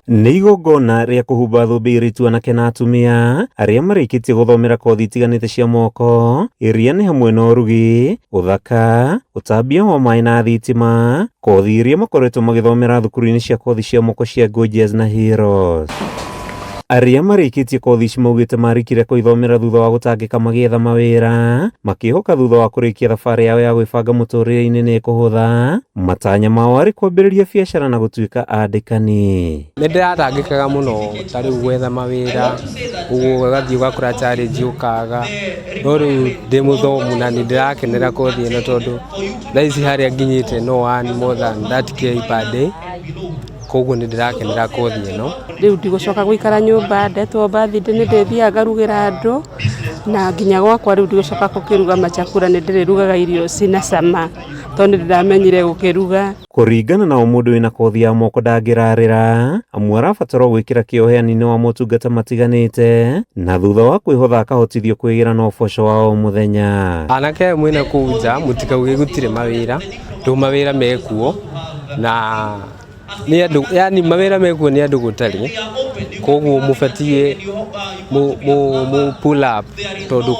nĩ igongona rĩa kũhumba thũmbĩ airĩtu anake na atumia arĩa marĩkĩtie gũthomera kothi itiganĩte cia moko, iria nĩ hamwe na ũrugi, ũthaka, ũtambia wa maĩ na thitima, kothi iria makoretwo magĩthomera thukuru-inĩ cia kothi cia moko cia Gorgeous na Heroes. Arĩa marĩkĩtie kothi ici maugĩte marĩkire kũithomera thutha wa gũtangĩka magĩetha mawĩra, makĩhoka thutha wa kũrĩkia thabarĩ yao ya gwĩbanga mũtũrĩre-inĩ nĩ kũhũtha, matanya mao arĩ kwambĩrĩria biacara na gũtuĩka andĩkani. Nĩ ndĩratangĩkaga mũno ta rĩu gwetha mawĩra, ũguo ũgathiĩ ũgakora challenge ũkaga, no rĩu ndĩ mũthomu na nĩ ndĩrakenera kothi ĩno tondũ thaa ici harĩa nginyĩte no earn more than 30k per day, koguo nĩ ndĩrakenera kothi ĩno. Rĩu ndigũcoka gũikara nyũmba ndetwo bathi nĩ ndĩthiaga ngarugĩra andũ, na nginya gwakwa rĩu ndigũcoka gũkĩruga machakura, nĩ ndĩrĩrugaga irio cina cama tondũ nĩ ndamenyire gũkĩruga. Kũringana na mũndũ wĩna kothi ya moko ndangĩrarĩra, amwe arabatara gwĩkĩra kĩo ũheani-inĩ wa motungata matiganĩte, na thutha wa kwĩhotha akahotithio kwĩgĩra na ũboco wa o mũthenya. Anake mwĩna kũu nja mũtikauge gũtirĩ mawĩra, tondũ mawĩra mekuo na nĩ andũ, yani mawĩra mekuo nĩ andũ gũtarĩ, koguo mũbatiĩ mu pull up tondũ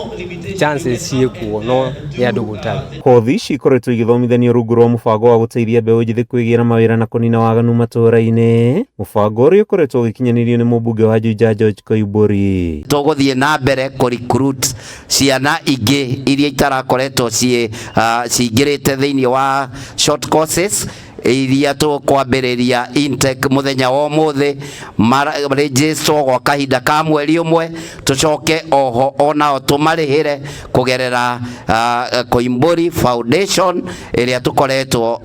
chances ciĩkuo no nĩ andũ gũtarĩ. Kothi ici ikoretwo igĩthomithanio rungu rwa mũbango wa gũteithia mbeũ njĩthĩ kwĩgĩra mawĩra na kũnina waganu matũũra-inĩ, mũbango ũrĩa ũkoretwo ũgĩkinyanĩrio nĩ mũmbunge wa Juja George Koimbũri. Tũgũthiĩ na mbere kũ-recruit ciana ingĩ iria itarakoretwo ciingĩrĩte thĩinĩ wa short courses iria tũkwambĩrĩria intake mũthenya wa ũmũthĩ, register gwa kahinda ka mweri ũmwe, tũcoke oho onao tũmarĩhĩre kũgerera Koimbũri Foundation ĩrĩa tũkoretwo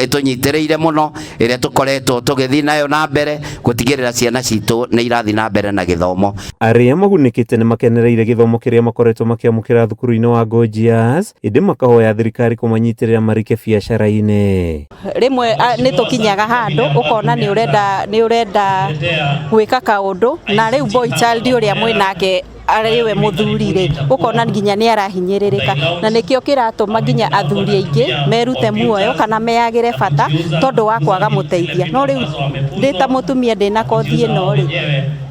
ĩtũnyitĩrĩire mũno, ĩrĩa tũkoretwo tũgĩthiĩ nayo na mbere gũtigĩrĩra ciana citũ nĩ irathiĩ na mbere na gĩthomo. Arĩa magunĩkĩte nĩ makenereire gĩthomo kĩrĩa makoretwo makĩamũkĩra thukuru-inĩ wa Gorgeous, ĩndĩ makahoya thirikari kũmanyitĩrĩra marike biacara-inĩ. Rĩmwe nĩ tũkinyaga handũ ũkona nĩ ũrenda gwĩka kaũndũ, na rĩu boy child ũrĩa mwĩnake arĩwe mũthuri-rĩ, ũkona nginya nĩ arahinyĩrĩrĩka, na nĩkĩo kĩratũma nginya athuri aingĩ merute muoyo kana meyagĩre bata tondũ wa kwaga mũteithia. No rĩu ndĩ ta mũtumia ndĩna kothi ĩno-rĩ,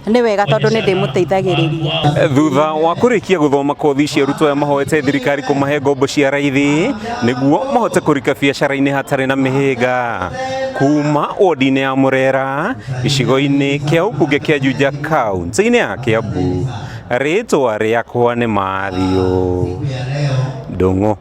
nĩ wega tondũ nĩ ndĩmũteithagĩrĩria. Thutha wa kũrĩkia gũthoma kothi ici, arutwo aya mahoete thirikari kũmahe ngombo cia raithi nĩguo mahote kũrika biacara-inĩ hatarĩ na mĩhĩnga. Kuma wodi-inĩ ya Mũrera, gĩcigo-inĩ kĩa ũmbunge kĩa Juja kaunti-inĩ ya Kiambu, rĩtwa rĩakwa nĩ Mario Ndung'u.